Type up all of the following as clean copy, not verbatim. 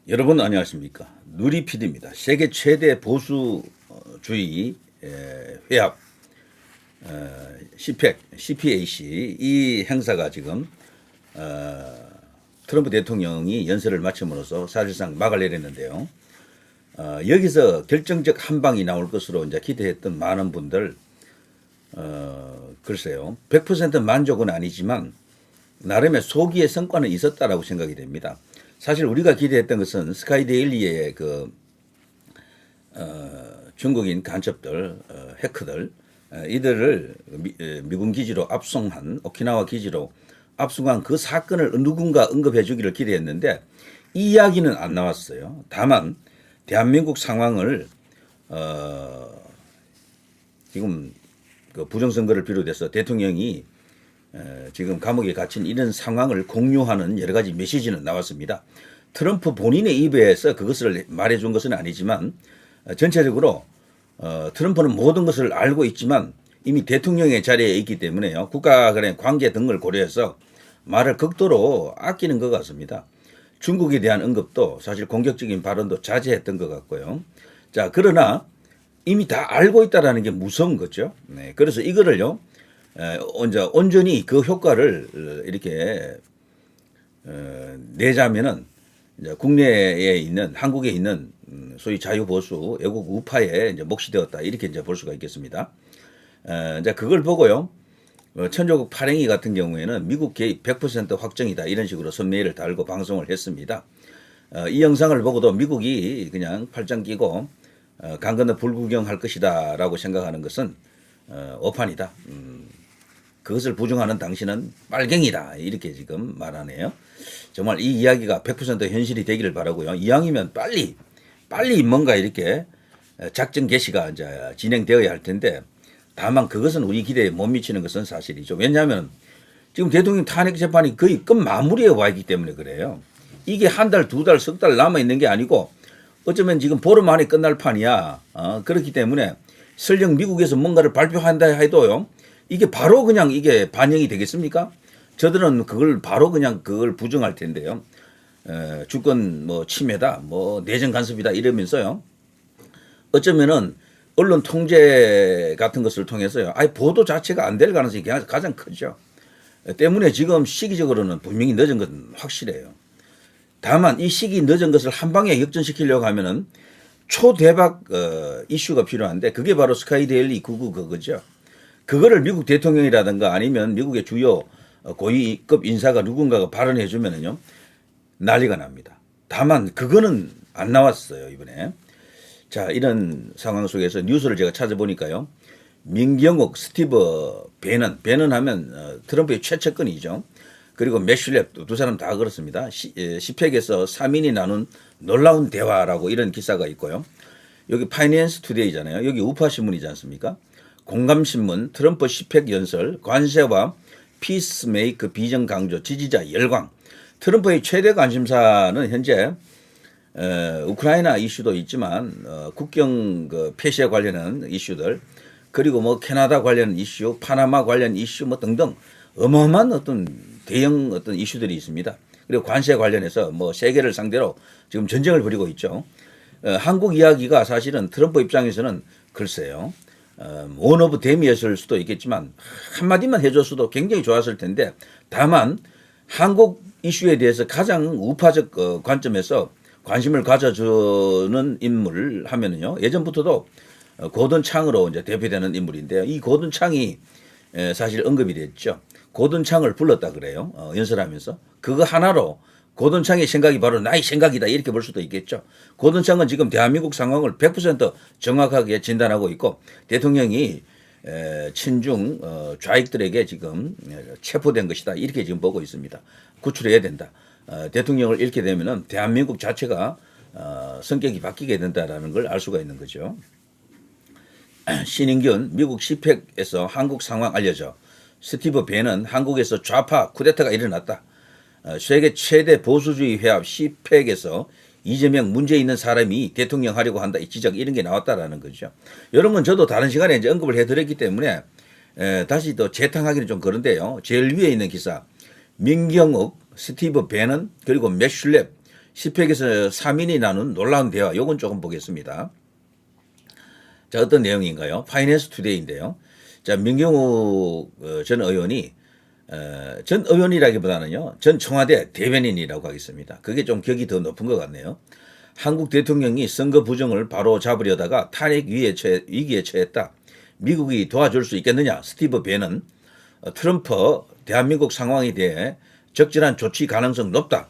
여러분 안녕하십니까. 누리PD입니다. 세계 최대 보수주의 회합 CPAC 이 행사가 지금 트럼프 대통령이 연설을 마침으로써 사실상 막을 내렸는데요. 여기서 결정적 한 방이 나올 것으로 이제 기대했던 많은 분들 글쎄요 100% 만족은 아니지만 나름의 소기의 성과는 있었다라고 생각이 됩니다. 사실 우리가 기대했던 것은 스카이데일리의 중국인 간첩들, 해커들 이들을 미군 기지로 압송한 오키나와 기지로 압송한 그 사건을 누군가 언급해 주기를 기대했는데 이 이야기는 안 나왔어요. 다만 대한민국 상황을 지금 그 부정선거를 비롯해서 대통령이 지금 감옥에 갇힌 이런 상황을 공유하는 여러 가지 메시지는 나왔습니다. 트럼프 본인의 입에서 그것을 말해준 것은 아니지만 전체적으로 트럼프는 모든 것을 알고 있지만 이미 대통령의 자리에 있기 때문에요. 국가 간의 관계 등을 고려해서 말을 극도로 아끼는 것 같습니다. 중국에 대한 언급도 사실 공격적인 발언도 자제했던 것 같고요. 자, 그러나 이미 다 알고 있다라는 게 무서운 거죠. 네, 그래서 이거를요. 온전히 그 효과를 이렇게 내자면은 이제 국내에 있는 한국에 있는 소위 자유보수 애국 우파에 이제 몫이 되었다 이렇게 이제 볼 수가 있겠습니다. 이제 그걸 보고요. 천조국 파랭이 같은 경우에는 미국 개입 100% 확정이다 이런 식으로 썸네일을 달고 방송을 했습니다. 이 영상을 보고도 미국이 그냥 팔짱 끼고 강 건너 불구경할 것이다라고 생각하는 것은 오판이다. 그것을 부정하는 당신은 빨갱이다 이렇게 지금 말하네요. 정말 이 이야기가 100% 현실이 되기를 바라고요. 이왕이면 빨리 뭔가 이렇게 작전 개시가 이제 진행되어야 할 텐데 다만 그것은 우리 기대에 못 미치는 것은 사실이죠. 왜냐하면 지금 대통령 탄핵 재판이 거의 끝 마무리에 와 있기 때문에 그래요. 이게 한 달, 두 달, 석 달 남아 있는 게 아니고 어쩌면 지금 보름 안에 끝날 판이야. 그렇기 때문에 설령 미국에서 뭔가를 발표한다 해도요. 이게 바로 그냥 이게 반영이 되겠습니까? 저들은 그걸 바로 그냥 그걸 부정할 텐데요. 주권 뭐 침해다, 뭐 내정 간섭이다 이러면서요. 어쩌면은 언론 통제 같은 것을 통해서요. 아예 보도 자체가 안 될 가능성이 가장 크죠. 때문에 지금 시기적으로는 분명히 늦은 건 확실해요. 다만 이 시기 늦은 것을 한 방에 역전시키려고 하면은 초대박 이슈가 필요한데 그게 바로 스카이데일리 99 그거죠. 그거를 미국 대통령이라든가 아니면 미국의 주요 고위급 인사가 누군가가 발언해 주면은요 난리가 납니다. 다만 그거는 안 나왔어요 이번에. 자, 이런 상황 속에서 뉴스를 제가 찾아보니까요. 민경욱, 스티브 배넌 하면 트럼프의 최측근이죠. 그리고 매슐랩 두 사람 다 그렇습니다. 시팩에서 3인이 나눈 놀라운 대화라고 이런 기사가 있고요. 여기 파이낸스 투데이잖아요. 여기 우파 신문이지 않습니까? 공감신문, 트럼프 시팩 연설, 관세와 피스메이크 비전 강조, 지지자 열광. 트럼프의 최대 관심사는 현재 우크라이나 이슈도 있지만 국경 폐쇄 관련한 이슈들 그리고 뭐 캐나다 관련 이슈, 파나마 관련 이슈 뭐 등등 어마어마한 어떤 대형 어떤 이슈들이 있습니다. 그리고 관세 관련해서 뭐 세계를 상대로 지금 전쟁을 벌이고 있죠. 한국 이야기가 사실은 트럼프 입장에서는 글쎄요. 원 오브 댐이었을 수도 있겠지만 한마디만 해줬어도 굉장히 좋았을 텐데 다만 한국 이슈에 대해서 가장 우파적 관점에서 관심을 가져주는 인물을 하면은요 예전부터도 고든 창으로 이제 대표되는 인물인데요. 이 고든 창이 사실 언급이 됐죠. 고든 창을 불렀다 그래요. 연설하면서 그거 하나로 고든 창의 생각이 바로 나의 생각이다 이렇게 볼 수도 있겠죠. 고든 창은 지금 대한민국 상황을 100% 정확하게 진단하고 있고 대통령이 친중 좌익들에게 지금 체포된 것이다 이렇게 지금 보고 있습니다. 구출해야 된다. 대통령을 잃게 되면은 대한민국 자체가 성격이 바뀌게 된다라는 걸 알 수가 있는 거죠. 신인균 미국 시팩에서 한국 상황 알려져. 스티브 배는 한국에서 좌파 쿠데타가 일어났다. 세계 최대 보수주의 회합 시팩에서 이재명 문제 있는 사람이 대통령 하려고 한다 이 지적 이런 게 나왔다라는 거죠. 이런 건 저도 다른 시간에 이제 언급을 해드렸기 때문에 다시 또 재탕하기는 좀 그런데요. 제일 위에 있는 기사 민경욱, 스티브 배넌 그리고 매슐랩 10팩에서 3인이 나눈 놀라운 대화. 요건 조금 보겠습니다. 자, 어떤 내용인가요? 파이낸스 투데이인데요. 자, 민경욱 전 의원이 전 의원이라기보다는요, 전 청와대 대변인이라고 하겠습니다. 그게 좀 격이 더 높은 것 같네요. 한국 대통령이 선거 부정을 바로 잡으려다가 탄핵 위기에 처했다. 미국이 도와줄 수 있겠느냐? 스티브 벤은 트럼프 대한민국 상황에 대해 적절한 조치 가능성 높다.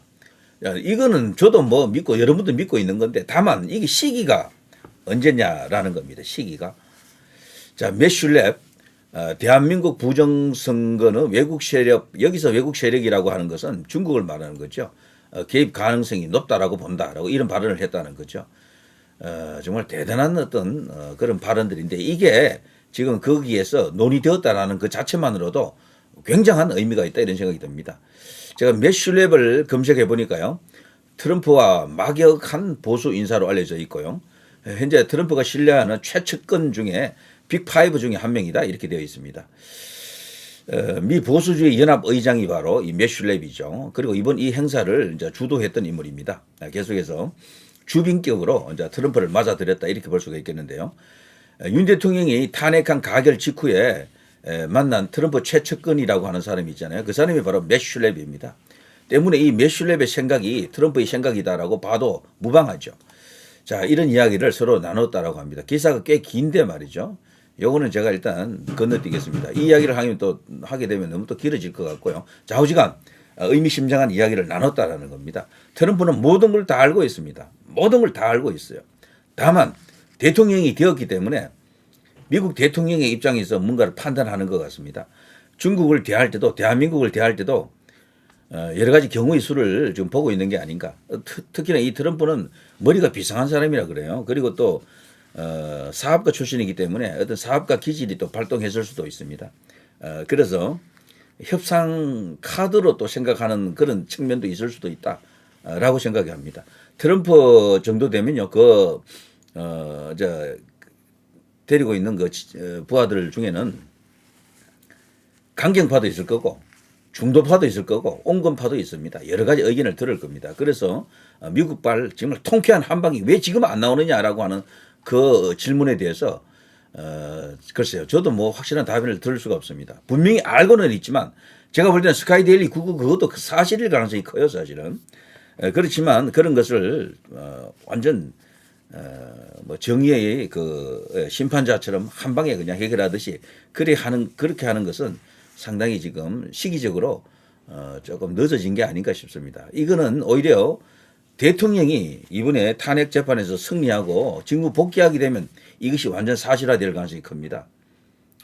야, 이거는 저도 뭐 믿고 여러분도 믿고 있는 건데 다만 이게 시기가 언제냐라는 겁니다. 시기가. 자, 매슐랩 대한민국 부정선거는 외국 세력, 여기서 외국 세력이라고 하는 것은 중국을 말하는 거죠. 개입 가능성이 높다라고 본다라고 이런 발언을 했다는 거죠. 정말 대단한 어떤 그런 발언들인데 이게 지금 거기에서 논의되었다라는 그 자체만으로도 굉장한 의미가 있다 이런 생각이 듭니다. 제가 매슐랩을 검색해 보니까요. 트럼프와 막역한 보수 인사로 알려져 있고요. 현재 트럼프가 신뢰하는 최측근 중에 빅5 중에 한 명이다 이렇게 되어 있습니다. 미 보수주의 연합 의장이 바로 이 매슐랩이죠. 그리고 이번 이 행사를 이제 주도했던 인물입니다. 계속해서 주빈격으로 이제 트럼프를 맞아들였다 이렇게 볼 수가 있겠는데요. 윤 대통령이 탄핵한 가결 직후에 만난 트럼프 최측근이라고 하는 사람이 있잖아요. 그 사람이 바로 매슐랩입니다. 때문에 이 매슐랩의 생각이 트럼프의 생각이다라고 봐도 무방하죠. 자, 이런 이야기를 서로 나눴다라고 합니다. 기사가 꽤 긴데 말이죠. 요거는 제가 일단 건너뛰겠습니다. 이 이야기를 하게 되면 너무 또 길어질 것 같고요. 좌우지간 의미심장한 이야기를 나눴다라는 겁니다. 트럼프는 모든 걸 다 알고 있습니다. 모든 걸 다 알고 있어요. 다만 대통령이 되었기 때문에 미국 대통령의 입장에서 뭔가를 판단하는 것 같습니다. 중국을 대할 때도 대한민국을 대할 때도 여러 가지 경우의 수를 지금 보고 있는 게 아닌가. 특히나 이 트럼프는 머리가 비상한 사람이라 그래요. 그리고 또 사업가 출신이기 때문에 어떤 사업가 기질이 또 발동했을 수도 있습니다. 그래서 협상 카드로 또 생각하는 그런 측면도 있을 수도 있다라고 생각이 합니다. 트럼프 정도 되면요, 데리고 있는 부하들 중에는 강경파도 있을 거고, 중도파도 있을 거고, 온건파도 있습니다. 여러 가지 의견을 들을 겁니다. 그래서 미국발 정말 통쾌한 한방이 왜 지금 안 나오느냐라고 하는 그 질문에 대해서 글쎄요. 저도 뭐 확실한 답변을 들을 수가 없습니다. 분명히 알고는 있지만 제가 볼 때는 스카이데일리 99 그것도 사실일 가능성이 커요. 사실은. 그렇지만 그런 것을 완전 뭐 정의의 그 심판자처럼 한 방에 그냥 해결하듯이 그렇게 하는 것은 상당히 지금 시기적으로 조금 늦어진 게 아닌가 싶습니다. 이거는 오히려 대통령이 이번에 탄핵 재판에서 승리하고 직무 복귀하게 되면 이것이 완전 사실화될 가능성이 큽니다.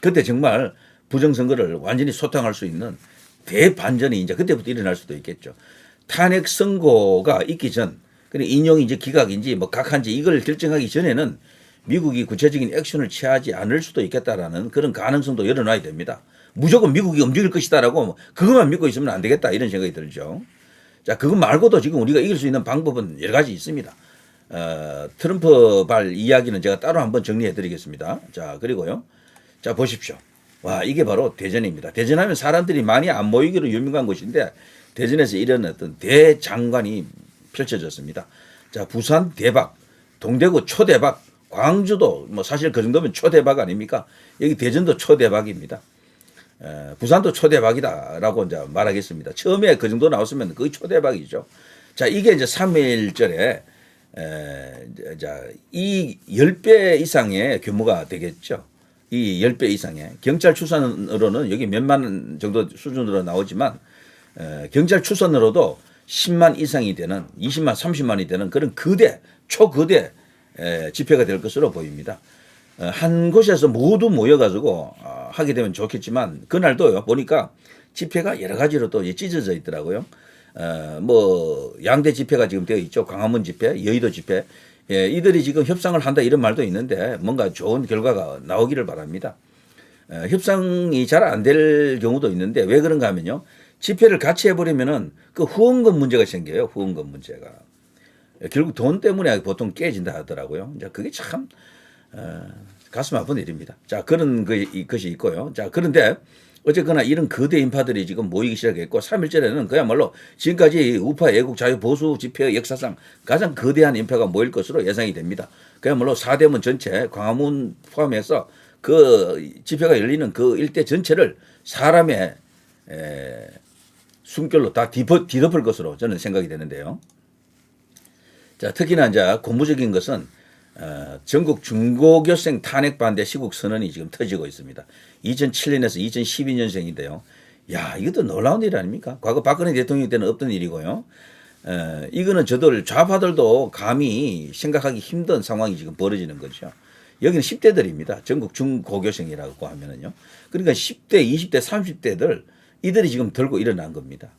그때 정말 부정선거를 완전히 소탕할 수 있는 대반전이 이제 그때부터 일어날 수도 있겠죠. 탄핵 선고가 있기 전, 인용인지 기각인지 뭐 각한지 이걸 결정하기 전에는 미국이 구체적인 액션을 취하지 않을 수도 있겠다라는 그런 가능성도 열어놔야 됩니다. 무조건 미국이 움직일 것이다라고 그것만 믿고 있으면 안 되겠다 이런 생각이 들죠. 자, 그거 말고도 지금 우리가 이길 수 있는 방법은 여러 가지 있습니다. 트럼프발 이야기는 제가 따로 한번 정리해 드리겠습니다. 자, 그리고요. 자, 보십시오. 와, 이게 바로 대전입니다. 대전하면 사람들이 많이 안 모이기로 유명한 곳인데 대전에서 이런 어떤 대장관이 펼쳐졌습니다. 자, 부산 대박, 동대구 초대박, 광주도 뭐 사실 그 정도면 초대박 아닙니까? 여기 대전도 초대박입니다. 부산도 초대박이다라고 이제 말하겠습니다. 처음에 그 정도 나왔으면 거의 초대박이죠. 자, 이게 이제 3일절에 이 10배 이상의 규모가 되겠죠. 이 10배 이상의 경찰 추산으로는 여기 몇만 정도 수준으로 나오지만 경찰 추산으로도 10만 이상이 되는 20만 30만이 되는 그런 초거대 집회가 될 것으로 보입니다. 한 곳에서 모두 모여가지고 하게 되면 좋겠지만 그날도요 보니까 집회가 여러 가지로 또 찢어져 있더라고요. 뭐 양대 집회가 지금 되어 있죠. 광화문 집회, 여의도 집회. 이들이 지금 협상을 한다 이런 말도 있는데 뭔가 좋은 결과가 나오기를 바랍니다. 협상이 잘 안 될 경우도 있는데 왜 그런가 하면요. 집회를 같이 해버리면은 그 후원금 문제가 생겨요. 후원금 문제가. 결국 돈 때문에 보통 깨진다 하더라고요. 이제 그게 참 가슴 아픈 일입니다. 자, 그런 것이 있고요. 자, 그런데 어쨌거나 이런 거대 인파들이 지금 모이기 시작했고 3일절에는 그야말로 지금까지 우파 애국 자유 보수 집회 역사상 가장 거대한 인파가 모일 것으로 예상이 됩니다. 그야말로 사대문 전체 광화문 포함해서 그 집회가 열리는 그 일대 전체를 사람의 숨결로 다 뒤덮을 것으로 저는 생각이 되는데요. 자, 특히나 이제 고무적인 것은 전국 중고교생 탄핵 반대 시국 선언이 지금 터지고 있습니다. 2007년에서 2012년생인데요. 야, 이것도 놀라운 일 아닙니까? 과거 박근혜 대통령 때는 없던 일이고요. 이거는 저들 좌파들도 감히 생각하기 힘든 상황이 지금 벌어지는 거죠. 여기는 10대들입니다. 전국 중고교생이라고 하면은요. 그러니까 10대, 20대, 30대들 이들이 지금 들고 일어난 겁니다.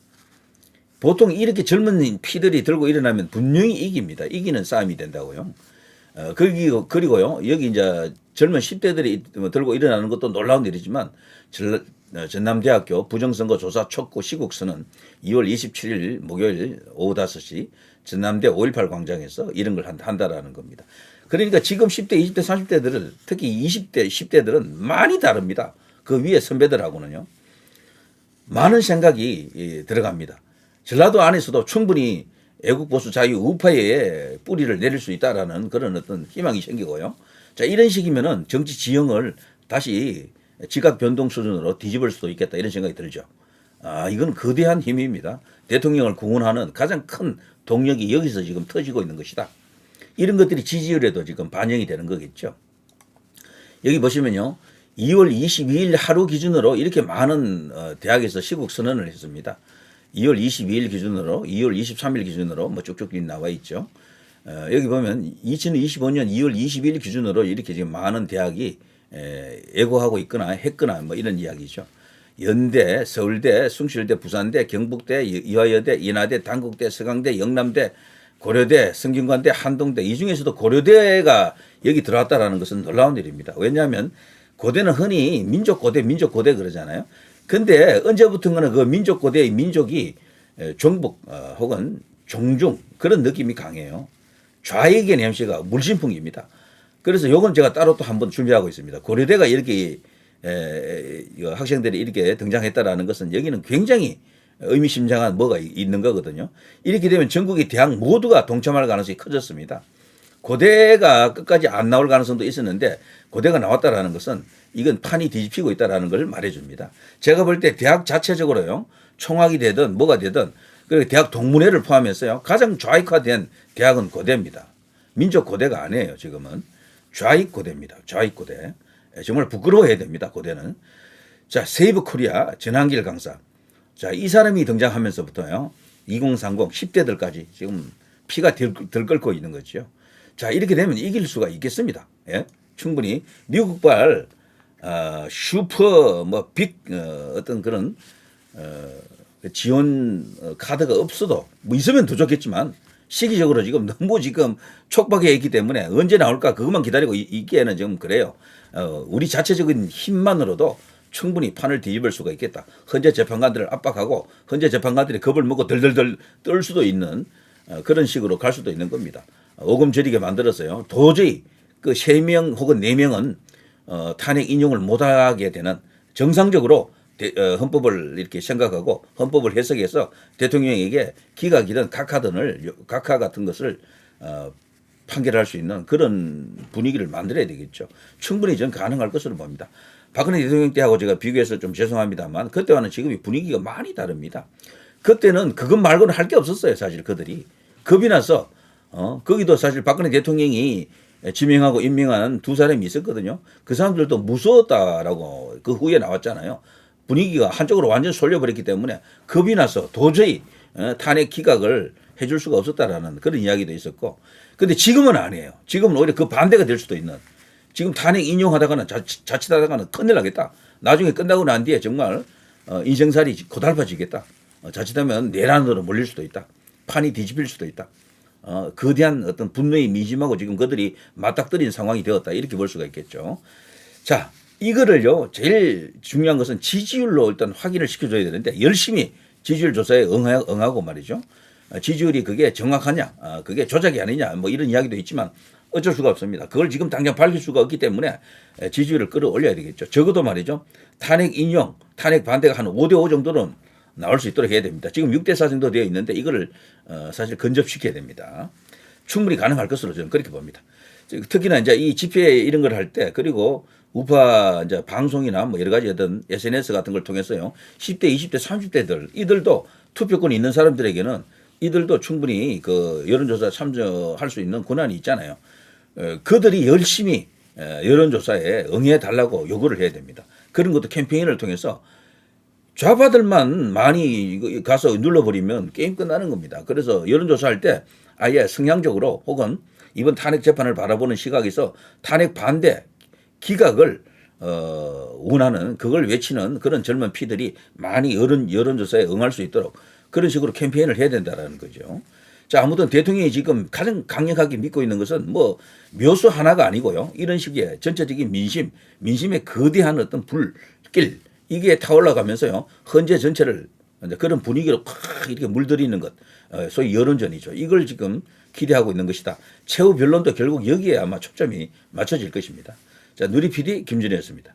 보통 이렇게 젊은 피들이 들고 일어나면 분명히 이깁니다. 이기는 싸움이 된다고요. 그리고요, 여기 이제 젊은 10대들이 들고 일어나는 것도 놀라운 일이지만, 전남대학교 부정선거 조사 촉구 시국선언 2월 27일 목요일 오후 5시 전남대 5.18 광장에서 이런 걸 한다라는 겁니다. 그러니까 지금 10대, 20대, 30대들은 특히 20대, 10대들은 많이 다릅니다. 그 위에 선배들하고는요. 많은 생각이 들어갑니다. 전라도 안에서도 충분히 애국보수 자유 우파에 뿌리를 내릴 수 있다라는 그런 어떤 희망이 생기고요. 자, 이런 식이면은 정치 지형을 다시 지각 변동 수준으로 뒤집을 수도 있겠다 이런 생각이 들죠. 아, 이건 거대한 힘입니다. 대통령을 구원하는 가장 큰 동력이 여기서 지금 터지고 있는 것이다. 이런 것들이 지지율에도 지금 반영이 되는 거겠죠. 여기 보시면요. 2월 22일 하루 기준으로 이렇게 많은 대학에서 시국 선언을 했습니다. 2월 22일 기준으로, 2월 23일 기준으로 뭐 쭉쭉 나와 있죠. 여기 보면 2025년 2월 22일 기준으로 이렇게 지금 많은 대학이 예고하고 있거나 했거나 뭐 이런 이야기죠. 연대, 서울대, 숭실대, 부산대, 경북대, 이화여대, 인하대, 단국대, 서강대, 영남대, 고려대, 성균관대, 한동대 이 중에서도 고려대가 여기 들어왔다라는 것은 놀라운 일입니다. 왜냐하면 고대는 흔히 민족고대, 민족고대 그러잖아요. 근데 언제부턴가는 그 민족고대의 민족이 종북 혹은 종중 그런 느낌이 강해요. 좌익의 냄새가 물씬풍기입니다. 그래서 요건 제가 따로 또 한번 준비하고 있습니다. 고려대가 이렇게 학생들이 이렇게 등장했다라는 것은 여기는 굉장히 의미심장한 뭐가 있는 거거든요. 이렇게 되면 전국의 대학 모두가 동참할 가능성이 커졌습니다. 고대가 끝까지 안 나올 가능성도 있었는데 고대가 나왔다라는 것은 이건 판이 뒤집히고 있다라는 걸 말해줍니다. 제가 볼 때 대학 자체적으로요, 총학이 되든 뭐가 되든 그리고 대학 동문회를 포함해서요 가장 좌익화된 대학은 고대입니다. 민족 고대가 아니에요. 지금은 좌익 고대입니다. 좌익 고대. 정말 부끄러워해야 됩니다. 고대는. 자, 세이브 코리아 전한길 강사. 자, 이 사람이 등장하면서부터요 2030 10대들까지 지금 피가 들끓고 있는 거죠. 자, 이렇게 되면 이길 수가 있겠습니다. 예? 충분히 미국발 슈퍼 뭐 빅 어떤 그런 지원 카드가 없어도 뭐 있으면 더 좋겠지만 시기적으로 지금 너무 지금 촉박해 있기 때문에 언제 나올까 그것만 기다리고 있기에는 좀 그래요. 우리 자체적인 힘만으로도 충분히 판을 뒤집을 수가 있겠다. 헌재 재판관들을 압박하고 헌재 재판관들이 겁을 먹고 덜덜덜 떨 수도 있는 그런 식으로 갈 수도 있는 겁니다. 오금 저리게 만들었어요. 도저히 그 3명 혹은 4명은 탄핵 인용을 못하게 되는 정상적으로 헌법을 이렇게 생각하고 헌법을 해석해서 대통령에게 기각이든 각하 같은 것을 판결할 수 있는 그런 분위기를 만들어야 되겠죠. 충분히 전 가능할 것으로 봅니다. 박근혜 대통령 때하고 제가 비교해서 좀 죄송합니다만 그때와는 지금이 분위기가 많이 다릅니다. 그때는 그것 말고는 할 게 없었어요. 사실 그들이. 겁이 나서 거기도 사실 박근혜 대통령이 지명하고 임명한 2사람이 있었거든요. 그 사람들도 무서웠다라고 그 후에 나왔잖아요. 분위기가 한쪽으로 완전 쏠려버렸기 때문에 겁이 나서 도저히 탄핵 기각을 해줄 수가 없었다라는 그런 이야기도 있었고. 근데 지금은 아니에요. 지금은 오히려 그 반대가 될 수도 있는. 지금 탄핵 인용하다가는 자칫하다가는 큰일 나겠다. 나중에 끝나고 난 뒤에 정말 인생살이 고달파지겠다. 자칫하면 내란으로 몰릴 수도 있다. 판이 뒤집힐 수도 있다. 거대한 어떤 분노의 미짐하고 지금 그들이 맞닥뜨린 상황이 되었다. 이렇게 볼 수가 있겠죠. 자, 이거를요, 제일 중요한 것은 지지율로 일단 확인을 시켜줘야 되는데 열심히 지지율 조사에 응하고 말이죠. 지지율이 그게 정확하냐, 그게 조작이 아니냐, 뭐 이런 이야기도 있지만 어쩔 수가 없습니다. 그걸 지금 당장 밝힐 수가 없기 때문에 지지율을 끌어올려야 되겠죠. 적어도 말이죠. 탄핵 인용, 탄핵 반대가 한 5대5 정도는 나올 수 있도록 해야 됩니다. 지금 6대4 정도 되어 있는데 이거를 사실 근접시켜야 됩니다. 충분히 가능할 것으로 저는 그렇게 봅니다. 특히나 이제 이 집회 이런 걸 할 때 그리고 우파 이제 방송이나 뭐 여러 가지 어떤 SNS 같은 걸 통해서요. 10대, 20대, 30대들 이들도 투표권이 있는 사람들에게는 이들도 충분히 그 여론조사 참여할 수 있는 권한이 있잖아요. 그들이 열심히 여론조사에 응해 달라고 요구를 해야 됩니다. 그런 것도 캠페인을 통해서 좌파들만 많이 가서 눌러버리면 게임 끝나는 겁니다. 그래서 여론조사할 때 아예 성향적으로 혹은 이번 탄핵 재판을 바라보는 시각에서 탄핵 반대 기각을 원하는 그걸 외치는 그런 젊은 피들이 많이 여론조사에 응할 수 있도록 그런 식으로 캠페인을 해야 된다는 거죠. 자, 아무튼 대통령이 지금 가장 강력하게 믿고 있는 것은 뭐 묘수 하나가 아니고요. 이런 식의 전체적인 민심의 거대한 어떤 불길 이게 타올라가면서요. 헌재 전체를 그런 분위기로 팍 이렇게 물들이는 것, 소위 여론전이죠. 이걸 지금 기대하고 있는 것이다. 최후 변론도 결국 여기에 아마 초점이 맞춰질 것입니다. 자, 누리 PD 김준혜였습니다.